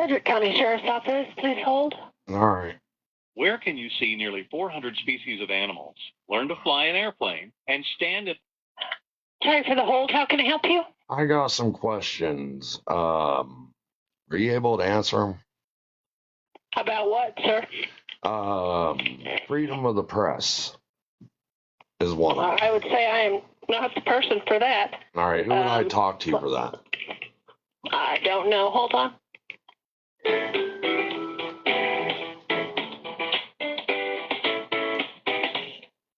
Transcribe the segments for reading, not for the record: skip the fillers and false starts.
Sedgwick County Sheriff's Office, please hold. All right. Where can you see nearly 400 species of animals, learn to fly an airplane, and stand at... Sorry for the hold. How can I help you? I got some questions. Are you able to answer them? About what, sir? Freedom of the press is one of them. I would say I am not the person for that. All right. Who would I talk to for that? I don't know. Hold on.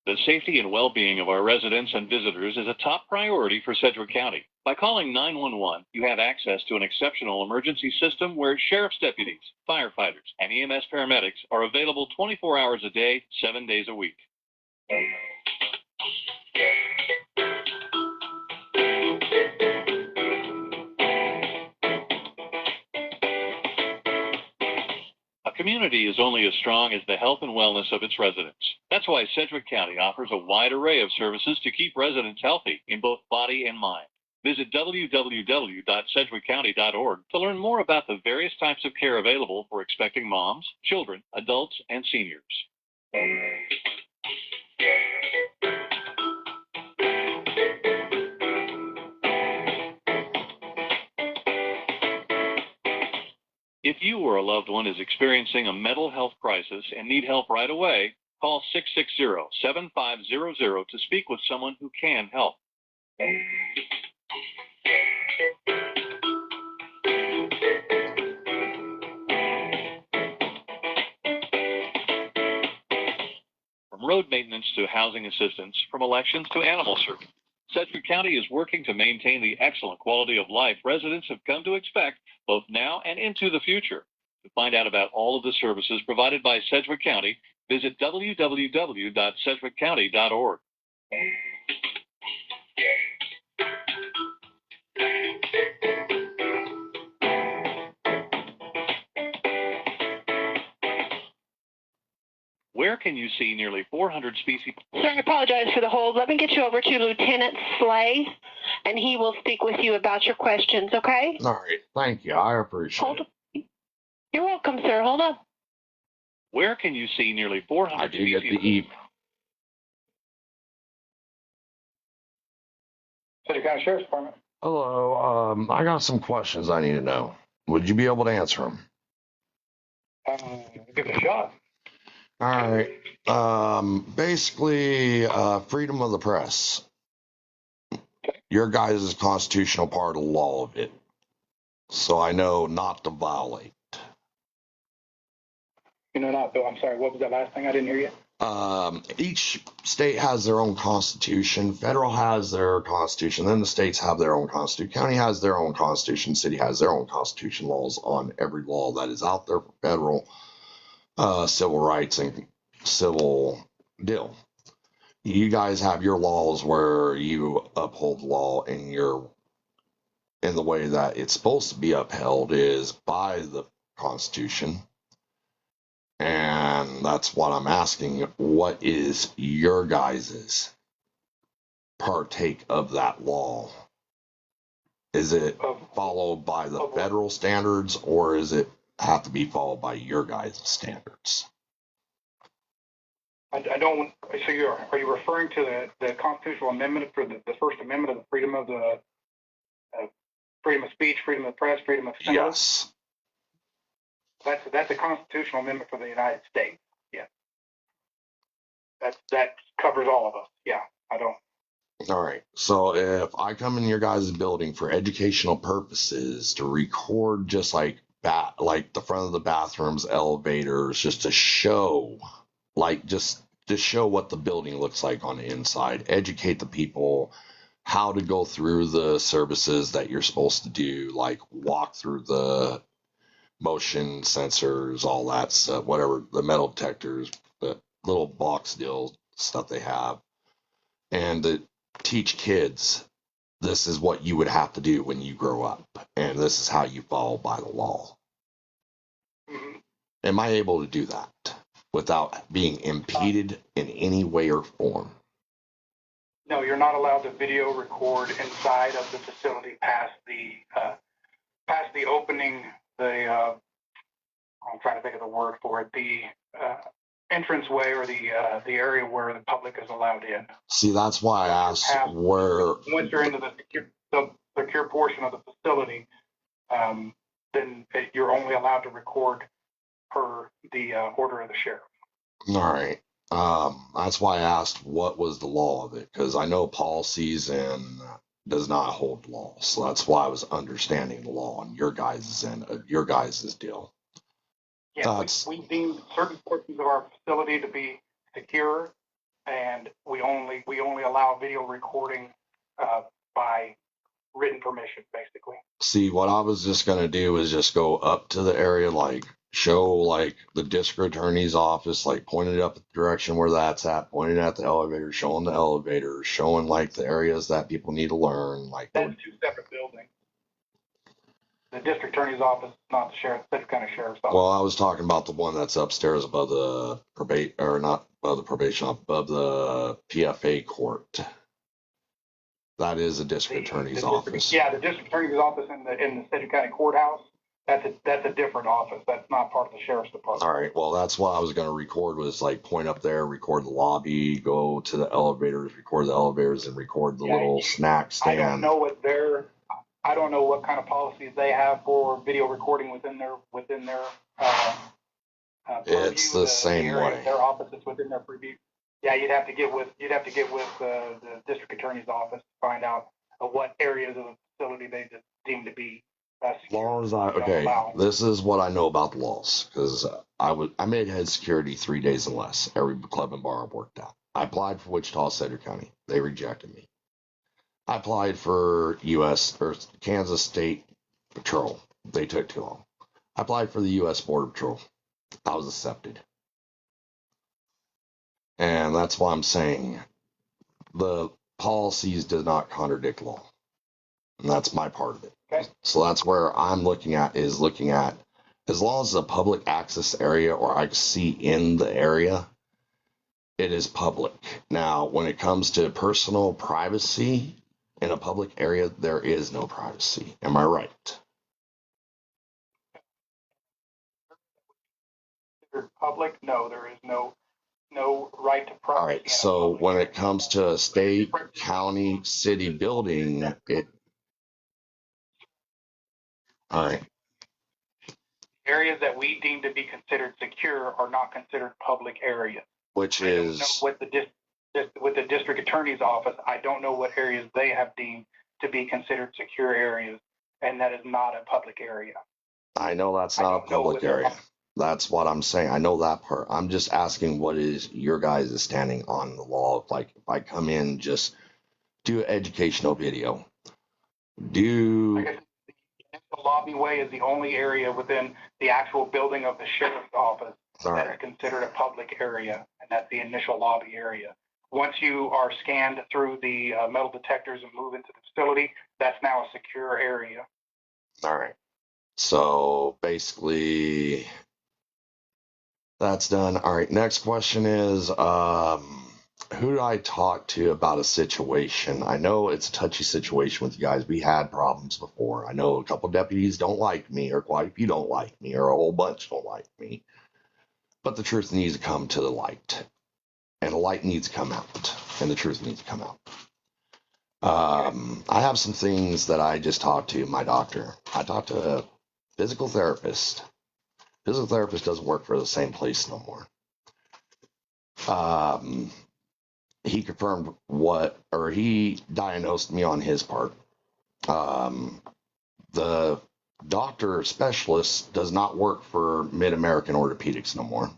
The safety and well-being of our residents and visitors is a top priority for Sedgwick County. By calling 911, you have access to an exceptional emergency system where sheriff's deputies, firefighters, and EMS paramedics are available 24 hours a day, 7 days a week. A community is only as strong as the health and wellness of its residents. That's why Sedgwick County offers a wide array of services to keep residents healthy in both body and mind. Visit www.sedgwickcounty.org to learn more about the various types of care available for expecting moms, children, adults, and seniors. If you or a loved one is experiencing a mental health crisis and need help right away, call 660-7500 to speak with someone who can help. From road maintenance to housing assistance, from elections to animal service, Sedgwick County is working to maintain the excellent quality of life residents have come to expect both now and into the future. To find out about all of the services provided by Sedgwick County, visit www.sedgwickcounty.org. Where can you see nearly 400 species? Sir, I apologize for the hold. Let me get you over to Lieutenant Slay, and he will speak with you about your questions, okay? All right. Thank you. I appreciate it. You're welcome, sir. Hold on. Where can you see nearly 400 I do species? get the email. Sedgwick County Sheriff's Department. Hello. I got some questions I need to know. Would you be able to answer them? Give it a shot. All right. Basically, freedom of the press. Your guys' constitutional part of the law of it. So I know not to violate. You know, not though. I'm sorry. What was that last thing? I didn't hear you. Each state has their own constitution. Federal has their constitution. Then the states have their own constitution. County has their own constitution. City has their own constitution. Laws on every law that is out there for federal civil rights and civil deal. You guys have your laws where you uphold the law and you're in the way that it's supposed to be upheld is by the Constitution. And that's what I'm asking. What is your guys's partake of that law? Is it followed by the federal standards, or is it have to be followed by your guys' standards? I don't. So are you referring to the constitutional amendment for the First Amendment of the freedom of the freedom of speech, freedom of press, freedom of assembly? Yes. That's a constitutional amendment for the United States. Yeah. That covers all of us. Yeah. I don't. All right. So if I come in your guys' building for educational purposes to record just like the front of the bathrooms, elevators, just to show, just to show what the building looks like on the inside, educate the people how to go through the services that you're supposed to do, like walk through the motion sensors, all that stuff, whatever, the metal detectors, the little box deal stuff they have, and to teach kids this is what you would have to do when you grow up, and this is how you follow by the law. Mm-hmm. Am I able to do that without being impeded in any way or form? No, you're not allowed to video record inside of the facility past the opening, the I'm trying to think of the word for it, the entranceway or the area where the public is allowed in. See, that's why I asked where. Once you're into the secure portion of the facility, then you're only allowed to record per the order of the sheriff. All right. That's why I asked what was the law of it, because I know policies and does not hold law. So that's why I was understanding the law on your guys' end, your guys' deal. Yeah, we deem certain portions of our facility to be secure, and we only allow video recording by written permission, basically. See, what I was just gonna do is just go up to the area, like show like the district attorney's office, like pointed up the direction where that's at, pointed at the elevator, showing the elevators, showing like the areas that people need to learn. Like that's two separate buildings. The district attorney's office is not the sheriff, Sedgwick County Sheriff's Office. Well, I was talking about the one that's upstairs above the or not above the probation, above the PFA court. That is a district attorney's office. Yeah, the district attorney's office in the Sedgwick County Courthouse. That's a different office. That's not part of the sheriff's department. All right. Well, that's what I was going to record was like point up there, record the lobby, go to the elevators, record the elevators, and record the little snack stand. I don't know what kind of policies they have for video recording within their it's the same way. Their office is within their preview. Yeah, you'd have to get with the district attorney's office to find out what areas of the facility they deem to be. As long as this is what I know about the laws, because I made head security 3 days and less every club and bar I worked at. I applied for Wichita, Sedgwick County. They rejected me. I applied for U.S. or Kansas State Patrol. They took too long. I applied for the U.S. Border Patrol. I was accepted. And that's why I'm saying the policies do not contradict law. And that's my part of it. Okay. So that's where I'm looking at as long as it's a public access area or I see in the area, it is public. Now, when it comes to personal privacy in a public area, there is no privacy. Am I right? Public? No, there is no right to privacy. All right. So when it comes to a state, county, city building, all right. Areas that we deem to be considered secure are not considered public areas. Which is with the district attorney's office, I don't know what areas they have deemed to be considered secure areas, and that is not a public area. I know that's not a public area. That's what I'm saying. I know that part. I'm just asking what is your guys' standing on the law. Like if I come in, just do an educational video. The lobby-way is the only area within the actual building of the sheriff's office that is considered a public area, and that's the initial lobby area. Once you are scanned through the metal detectors and move into the facility, that's now a secure area. All right. So basically, that's done. All right. Next question is, who did I talk to about a situation? I know it's a touchy situation with you guys. We had problems before. I know a couple of deputies don't like me, or quite a few don't like me, or a whole bunch don't like me. But the truth needs to come to the light. And the light needs to come out. And the truth needs to come out. I have some things that I just talked to my doctor. I talked to a physical therapist. Physical therapist doesn't work for the same place no more. He confirmed he diagnosed me on his part. The doctor specialist does not work for Mid-American Orthopedics no more.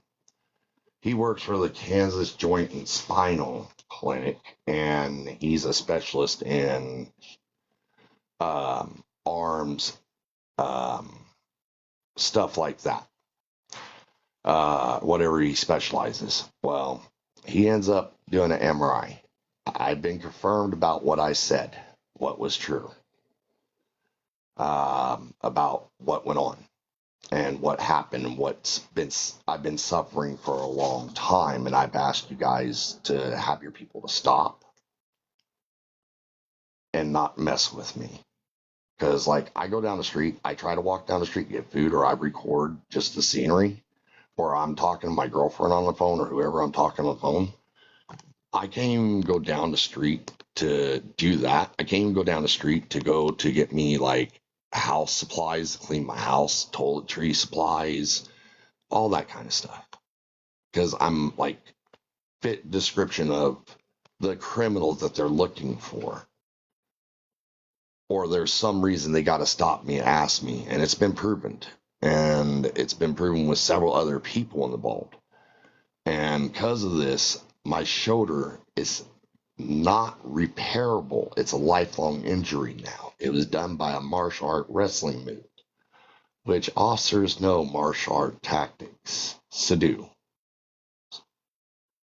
He works for the Kansas Joint and Spinal Clinic, and he's a specialist in arms, stuff like that. Whatever he specializes. Well, he ends up doing an MRI. I've been confirmed about what I said, what was true, about what went on and what happened and I've been suffering for a long time, and I've asked you guys to have your people to stop and not mess with me. Because, like, I go down the street, I try to walk down the street, get food, or I record just the scenery, or I'm talking to my girlfriend on the phone or whoever I'm talking on the phone. I can't even go down the street to do that. I can't even go down the street to go to get me, like, house supplies, clean my house, toiletry supplies, all that kind of stuff. Because I'm, like, fit description of the criminals that they're looking for. Or there's some reason they got to stop me and ask me, and it's been proven. And it's been proven with several other people involved. And because of this, my shoulder is not repairable. It's a lifelong injury now. It was done by a martial art wrestling move, which officers know martial art tactics, SEDGWICK.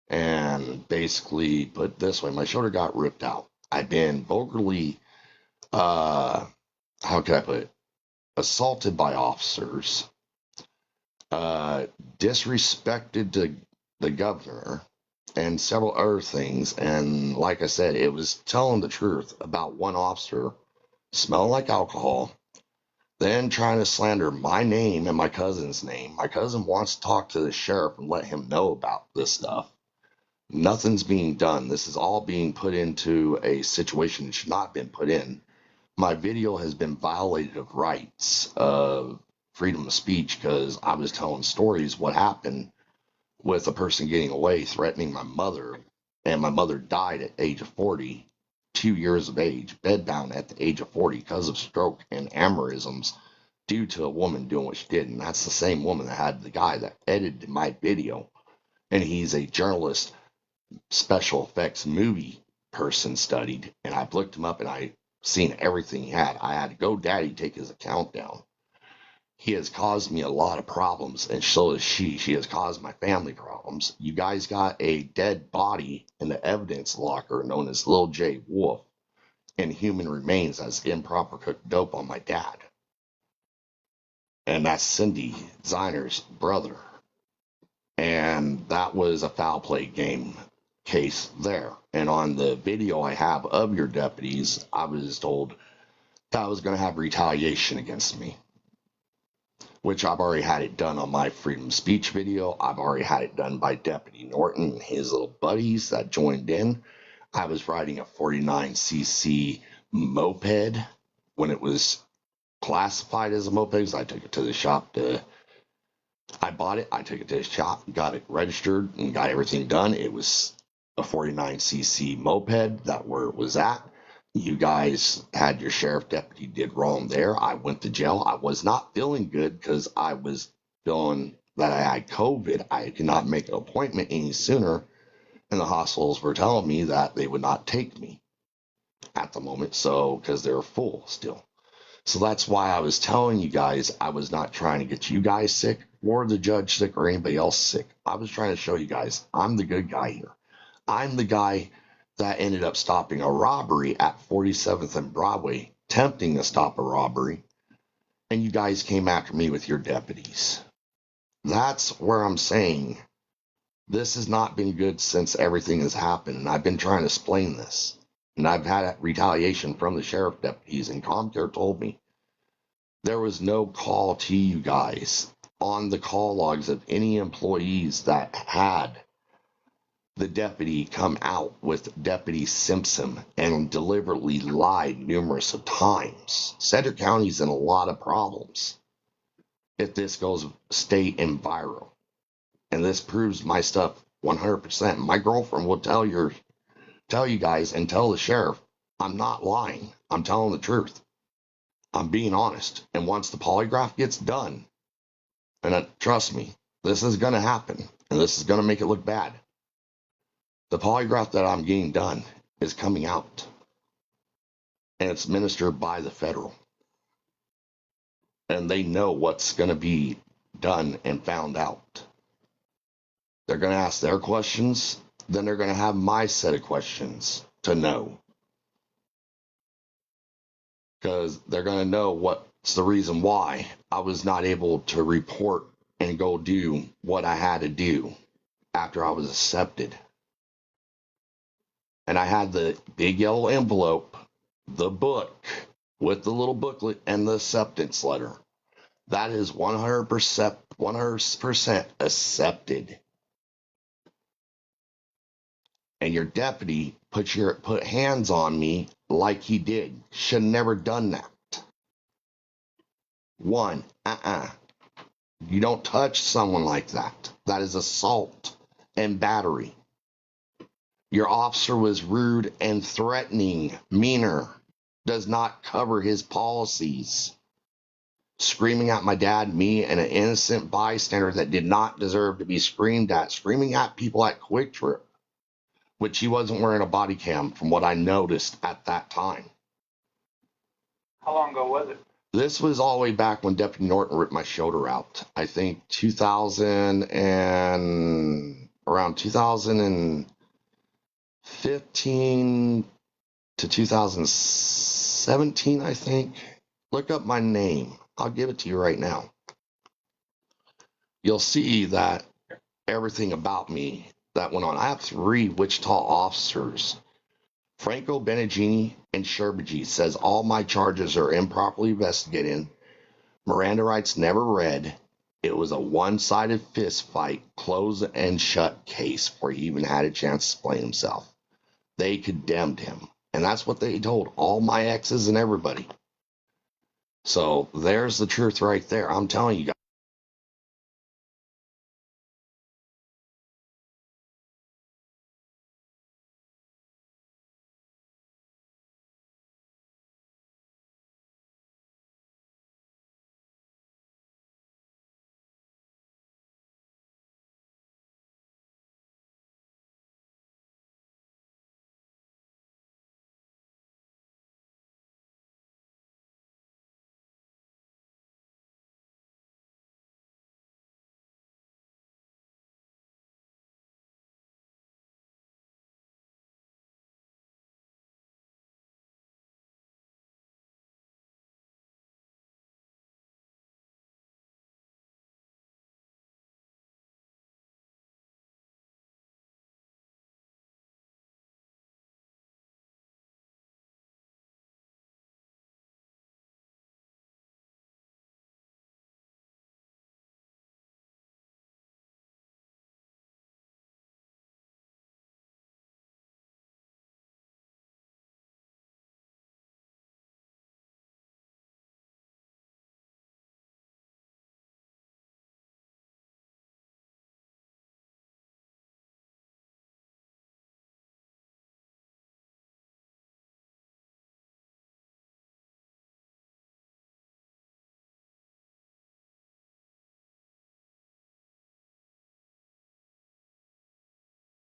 And basically, put it this way, my shoulder got ripped out. I've been vulgarly, how can I put it, assaulted by officers, disrespected to the governor, and several other things. And like I said, it was telling the truth about one officer smelling like alcohol, then trying to slander my name and my cousin's name. My cousin wants to talk to the sheriff and let him know about this stuff. Nothing's being done. This is all being put into a situation it should not have been put in. My video has been violated of rights of freedom of speech because I was telling stories what happened with a person getting away, threatening my mother, and my mother died at age of 40, 2 years of age, bedbound at the age of 40 because of stroke and aneurysms due to a woman doing what she did. And that's the same woman that had the guy that edited my video. And he's a journalist, special effects movie person studied. And I've looked him up and I seen everything he had. I had to go daddy take his account down. He has caused me a lot of problems, and so has she. She has caused my family problems. You guys got a dead body in the evidence locker known as Lil J Wolf and human remains as improper cooked dope on my dad. And that's Cindy Ziner's brother. And that was a foul play game case there. And on the video I have of your deputies, I was told that I was going to have retaliation against me, which I've already had it done on my freedom of speech video. I've already had it done by Deputy Norton and his little buddies that joined in. I was riding a 49cc moped when it was classified as a moped, because I took it to the shop I bought it, I took it to the shop, got it registered, and got everything done. It was a 49cc moped, that where it was at. You guys had your sheriff deputy did wrong there. I went to jail. I was not feeling good because I was feeling that I had COVID. I could not make an appointment any sooner, and the hospitals were telling me that they would not take me at the moment, so because they were full still. So that's why I was telling you guys I was not trying to get you guys sick or the judge sick or anybody else sick. I was trying to show you guys I'm the good guy here. I'm the guy that ended up stopping a robbery at 47th and Broadway, attempting to stop a robbery, and you guys came after me with your deputies. That's where I'm saying this has not been good since everything has happened, and I've been trying to explain this. And I've had retaliation from the sheriff deputies, and ComCare told me there was no call to you guys on the call logs of any employees that had the deputy come out with Deputy Simpson and deliberately lied numerous of times. Sedgwick County's in a lot of problems if this goes state and viral. And this proves my stuff 100%. My girlfriend will tell you guys and tell the sheriff, I'm not lying. I'm telling the truth. I'm being honest. And once the polygraph gets done, and trust me, this is going to happen, and this is going to make it look bad. The polygraph that I'm getting done is coming out, and it's administered by the federal. And they know what's going to be done and found out. They're going to ask their questions, then they're going to have my set of questions to know. Because they're going to know what's the reason why I was not able to report and go do what I had to do after I was accepted. And I had the big yellow envelope, the book with the little booklet and the acceptance letter. That is 100% accepted. And your deputy put hands on me like he did. Should have never done that. One, you don't touch someone like that. That is assault and battery. Your officer was rude and threatening. Meaner. Does not cover his policies. Screaming at my dad, me, and an innocent bystander that did not deserve to be screamed at. Screaming at people at Quick Trip, which he wasn't wearing a body cam from what I noticed at that time. How long ago was it? This was all the way back when Deputy Norton ripped my shoulder out. I think around 2015 to 2017, I think. Look up my name. I'll give it to you right now. You'll see that everything about me that went on. I have 3 Wichita officers. Franco Benigini and Sherbagi says all my charges are improperly investigated. Miranda rights never read. It was a one-sided fist fight, close and shut case where he even had a chance to explain himself. They condemned him. And that's what they told all my exes and everybody. So there's the truth right there. I'm telling you guys.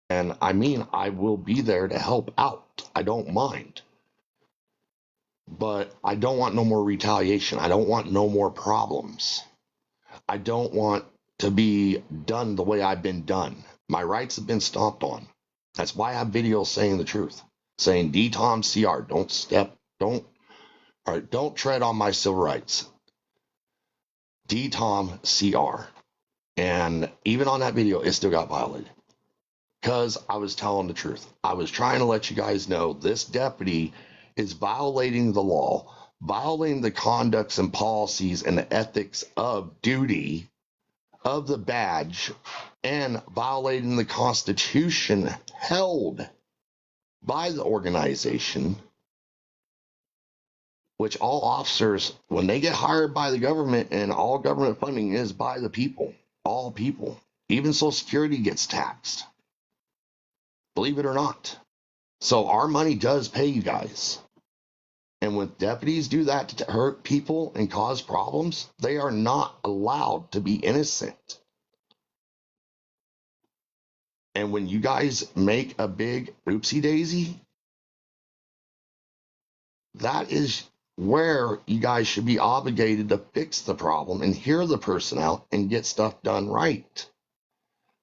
And I mean, I will be there to help out. I don't mind. But I don't want no more retaliation. I don't want no more problems. I don't want to be done the way I've been done. My rights have been stomped on. That's why I have videos saying the truth. Saying DTOMCR, don't tread on my civil rights. DTOMCR. And even on that video, it still got violated. Because I was telling the truth. I was trying to let you guys know this deputy is violating the law, violating the conducts and policies and the ethics of duty of the badge, and violating the Constitution held by the organization, which all officers, when they get hired by the government, and all government funding is by the people, all people, even Social Security gets taxed. Believe it or not. So our money does pay you guys. And when deputies do that to hurt people and cause problems, they are not allowed to be innocent. And when you guys make a big oopsie daisy, that is where you guys should be obligated to fix the problem and hear the person out and get stuff done right.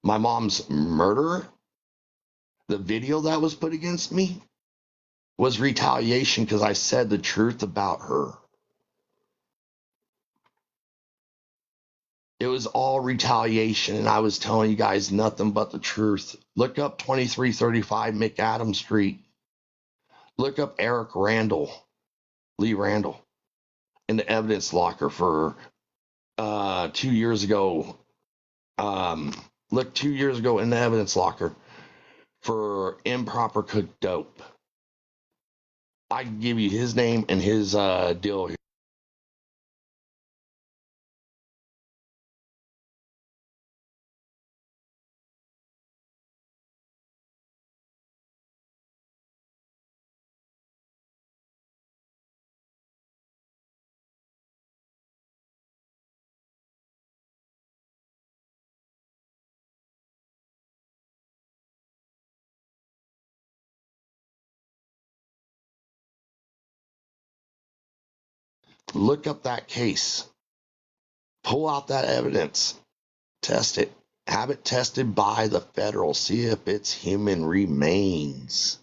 My mom's murder, the video that was put against me, was retaliation because I said the truth about her. It was all retaliation, and I was telling you guys nothing but the truth. Look up 2335 McAdam Street. Look up Eric Randall. Lee Randall in the evidence locker for 2 years ago. Look, 2 years ago in the evidence locker for improper cooked dope. I can give you his name and his deal here. Look up that case. Pull out that evidence. Test it. Have it tested by the federal. See if it's human remains.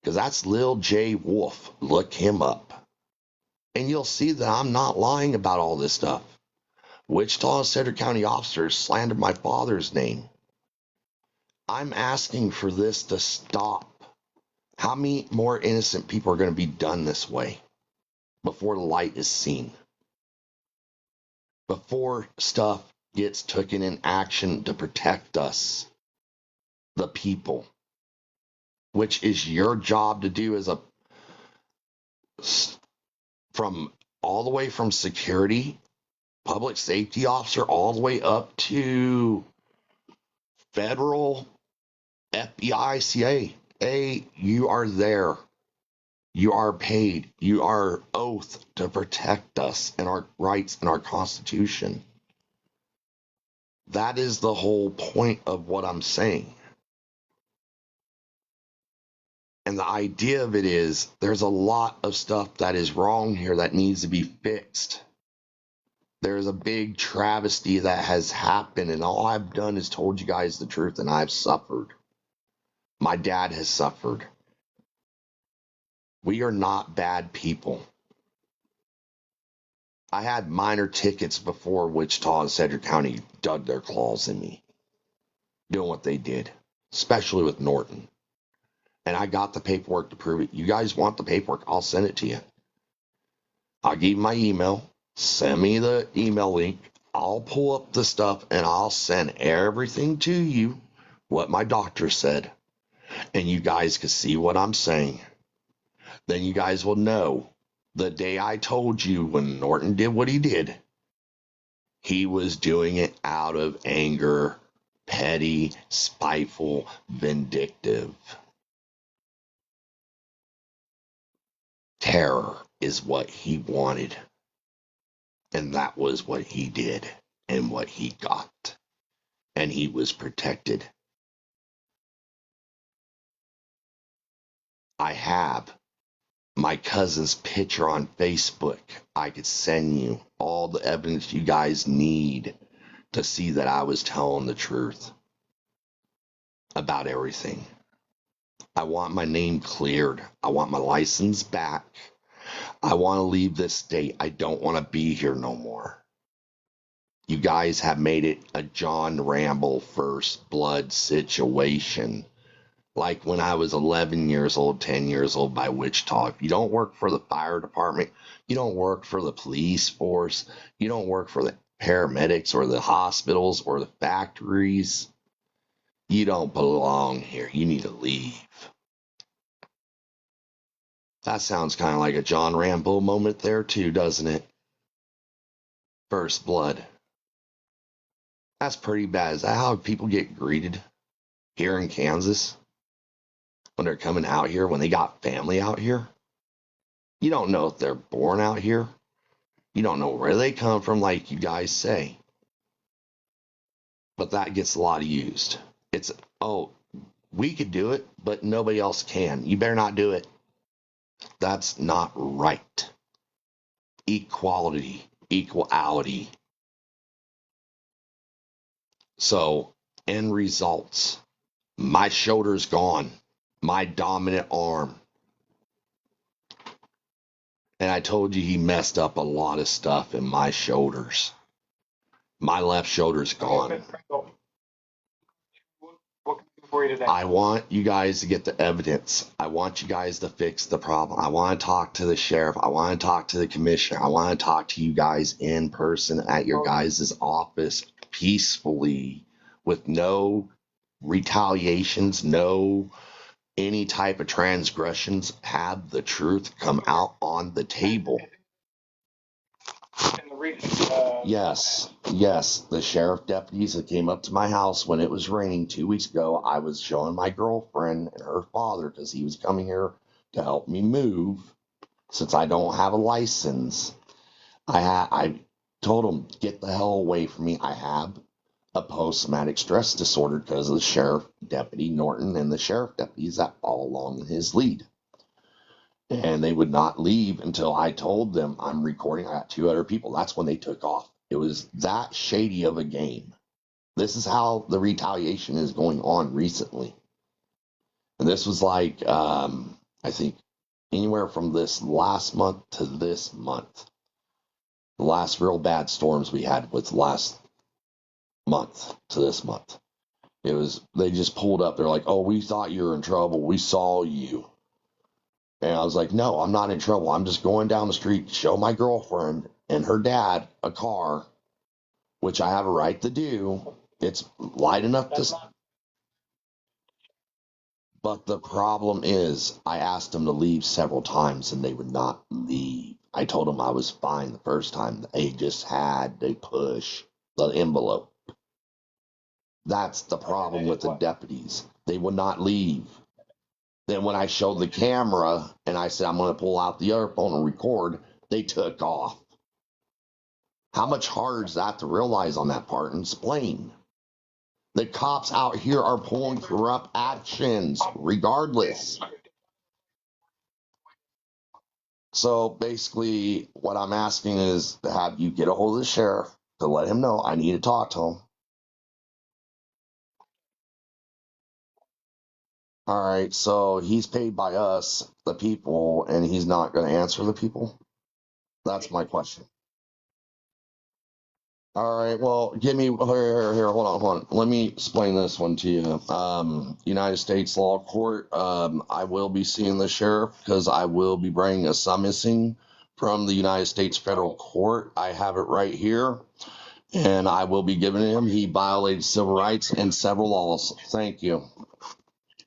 Because that's Lil J. Wolf. Look him up. And you'll see that I'm not lying about all this stuff. Wichita and Sedgwick County officers slandered my father's name. I'm asking for this to stop. How many more innocent people are going to be done this way before the light is seen? Before stuff gets taken in action to protect us, the people, which is your job to do as from all the way from security, public safety officer, all the way up to federal FBI, CIA. Hey, you are there. You are paid. You are oath to protect us and our rights and our Constitution. That is the whole point of what I'm saying. And the idea of it is there's a lot of stuff that is wrong here that needs to be fixed. There's a big travesty that has happened, and all I've done is told you guys the truth, and I've suffered. My dad has suffered. We are not bad people. I had minor tickets before Wichita and Sedgwick County dug their claws in me, doing what they did, especially with Norton. And I got the paperwork to prove it. You guys want the paperwork? I'll send it to you. I'll give you my email. Send me the email link. I'll pull up the stuff and I'll send everything to you, what my doctor said. And you guys can see what I'm saying. Then you guys will know the day I told you when Norton did what he did, he was doing it out of anger, petty, spiteful, vindictive. Terror is what he wanted. And that was what he did and what he got. And he was protected. I have my cousin's picture on Facebook. I could send you all the evidence you guys need to see that I was telling the truth about everything. I want my name cleared. I want my license back. I want to leave this state. I don't want to be here no more. You guys have made it a John Rambo first blood situation. Like when I was 11 years old, 10 years old by Wichita. If you don't work for the fire department, you don't work for the police force, you don't work for the paramedics or the hospitals or the factories, you don't belong here. You need to leave. That sounds kind of like a John Rambo moment there too, doesn't it? First blood. That's pretty bad. Is that how people get greeted here in Kansas? When they're coming out here, when they got family out here? You don't know if they're born out here. You don't know where they come from, like you guys say. But that gets a lot used. It's, oh, we could do it, but nobody else can. You better not do it. That's not right. Equality, equality. So, end results. My shoulder's gone. My dominant arm. And I told you he messed up a lot of stuff in my shoulders. My left shoulder's gone. What can I do for you today? I want you guys to get the evidence. I want you guys to fix the problem. I want to talk to the sheriff. I want to talk to the commissioner. I want to talk to you guys in person at your guys' office peacefully with no retaliations, no any type of transgressions. Have the truth come out on the table. In the recent, Yes, the sheriff deputies that came up to my house when it was raining 2 weeks ago. I was showing my girlfriend and her father because he was coming here to help me move since I don't have a license. I told him, get the hell away from me. I have a post-traumatic stress disorder because of the sheriff deputy Norton and the sheriff deputies that follow along in his lead. And they would not leave until I told them I'm recording. I got 2 other people. That's when they took off. It was that shady of a game. This is how the retaliation is going on recently. And this was like, I think, anywhere from this last month to this month. The last real bad storms we had with last month to this month. It was, they just pulled up. They're like, oh, we thought you were in trouble. We saw you. And I was like, no, I'm not in trouble. I'm just going down the street to show my girlfriend and her dad a car, which I have a right to do. It's light enough to... But the problem is, I asked them to leave several times and they would not leave. I told them I was fine the first time. They just had to push the envelope. That's the problem with the deputies. They would not leave. Then when I showed the camera and I said, I'm going to pull out the other phone and record, they took off. How much harder is that to realize on that part and explain? The cops out here are pulling corrupt actions regardless. So basically what I'm asking is to have you get a hold of the sheriff to let him know I need to talk to him. All right, so he's paid by us, the people, and he's not going to answer the people? That's my question. All right, well, give me, here, hold on. Let me explain this one to you. United States Law Court, I will be seeing the sheriff because I will be bringing a summoning from the United States Federal Court. I have it right here, and I will be giving him. He violated civil rights and several laws. Thank you.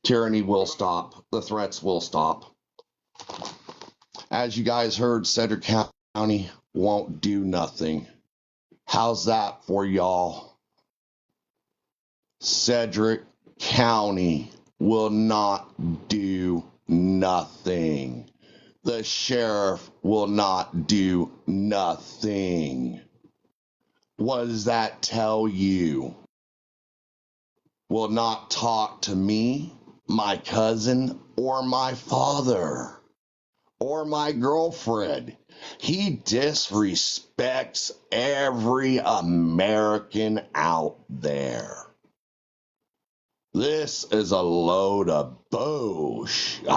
Tyranny will stop. The threats will stop. As you guys heard, Sedgwick County won't do nothing. How's that for y'all? Sedgwick County will not do nothing. The sheriff will not do nothing. What does that tell you? Will not talk to me, my cousin, or my father, or my girlfriend. He disrespects every American out there. This is a load of bullshit.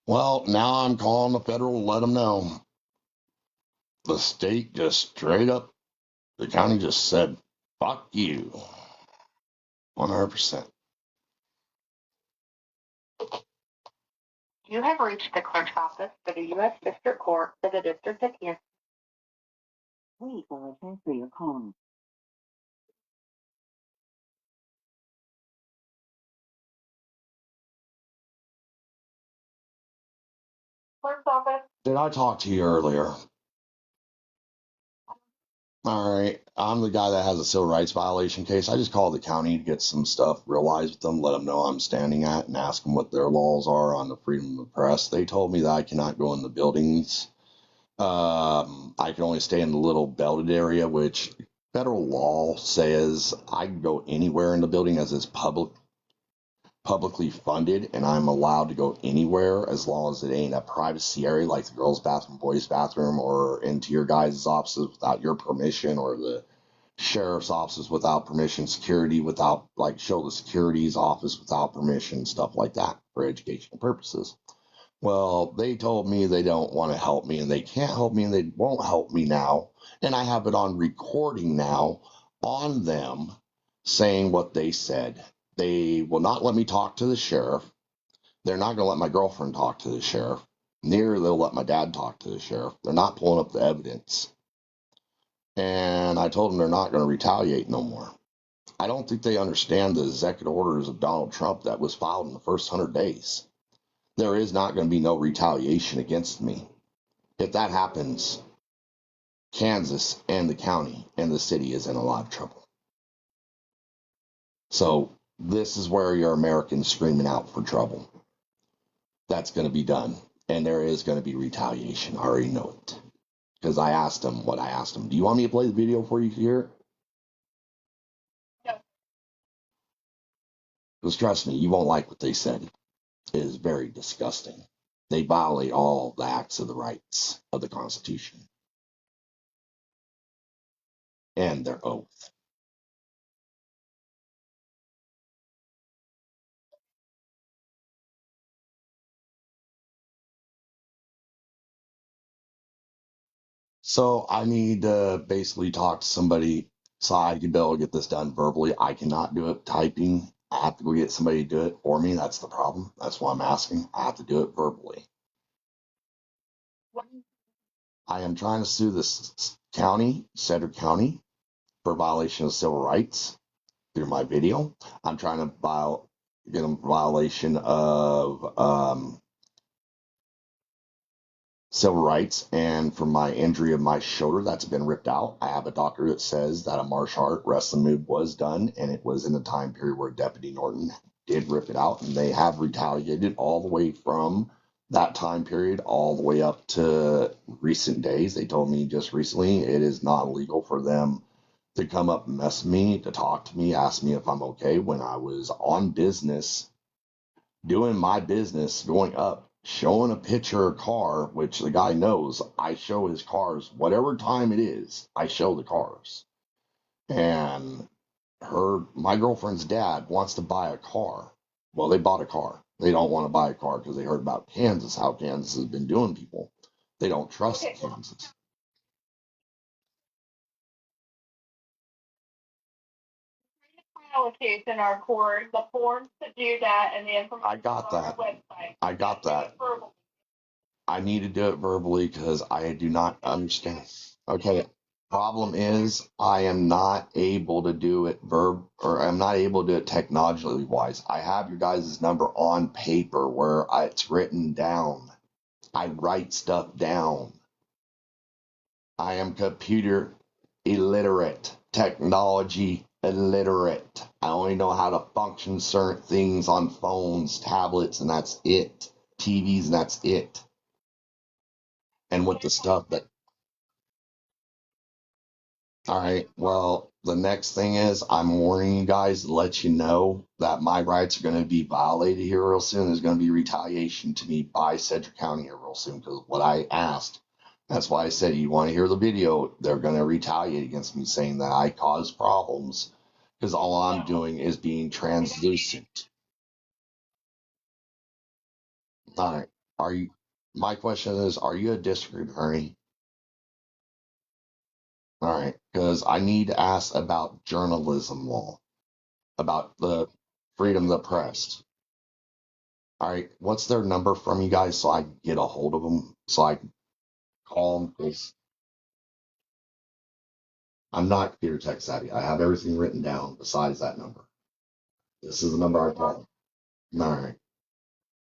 Well, now I'm calling the federal to let them know. The state just straight up, the county just said, fuck you. 100%. You have reached the clerk's office for the U.S. District Court for the District of Kansas. Please transfer your call. Clerk's office. Did I talk to you earlier? All right, I'm the guy that has a civil rights violation case. I just called the county to get some stuff realized with them, let them know I'm standing at, and ask them what their laws are on the freedom of the press. They told me that I cannot go in the buildings. I can only stay in the little belted area, which federal law says I can go anywhere in the building as it's publicly funded, and I'm allowed to go anywhere as long as it ain't a privacy area like the girls' bathroom, boys' bathroom, or into your guys' offices without your permission, or the sheriff's offices without permission, security without, like, show the security's office without permission, stuff like that for educational purposes. Well, they told me they don't want to help me and they can't help me and they won't help me now. And I have it on recording now on them saying what they said. They will not let me talk to the sheriff. They're not going to let my girlfriend talk to the sheriff. Neither they'll let my dad talk to the sheriff. They're not pulling up the evidence. And I told them they're not going to retaliate no more. I don't think they understand the executive orders of Donald Trump that was filed in the first 100 days. There is not going to be no retaliation against me. If that happens, Kansas and the county and the city is in a lot of trouble. So this is where your Americans screaming out for trouble. That's going to be done. And there is going to be retaliation. I already know it. Because I asked them what I asked them. Do you want me to play the video for you here? No. Because trust me, you won't like what they said. It is very disgusting. They violate all the acts of the rights of the Constitution and their oath. So I need to basically talk to somebody so I can be able to get this done verbally. I cannot do it typing. I have to go get somebody to do it for me. That's the problem. That's why I'm asking. I have to do it verbally. I am trying to sue this county, Sedgwick County, for violation of civil rights through my video. I'm trying to get a violation of civil rights, and for my injury of my shoulder that's been ripped out. I have a doctor that says that a martial art wrestling move was done, and it was in a time period where Deputy Norton did rip it out, and they have retaliated all the way from that time period all the way up to recent days. They told me just recently it is not illegal for them to come up and mess with me, to talk to me, ask me if I'm okay when I was on business, doing my business, going up, showing a picture of a car, which the guy knows I show his cars, whatever time it is, I show the cars. And my girlfriend's dad wants to buy a car. Well, they bought a car. They don't want to buy a car because they heard about Kansas, how Kansas has been doing people. They don't trust Kansas. File a case in our court, the forms to do that, and the information I got on our that. website. I got that. I need to do it verbally because I do not understand. Okay. Problem is, I am not able to do it I'm not able to do it technologically wise. I have your guys' number on paper where it's written down. I write stuff down. I am computer illiterate, technology illiterate. I only know how to function certain things on phones, tablets, and that's it. TVs, and that's it. And with the stuff that, all right, well, the next thing is I'm warning you guys to let you know that my rights are going to be violated here real soon. There's going to be retaliation to me by Sedgwick County here real soon because what I asked. That's why I said, you want to hear the video? They're going to retaliate against me saying that I caused problems because all I'm doing is being translucent. All right. My question is, are you a district attorney? All right. Because I need to ask about journalism law, about the freedom of the press. All right. What's their number from you guys so I can get a hold of them so I can call them? Because I'm not computer tech savvy. I have everything written down besides that number. This is the number I call. All right.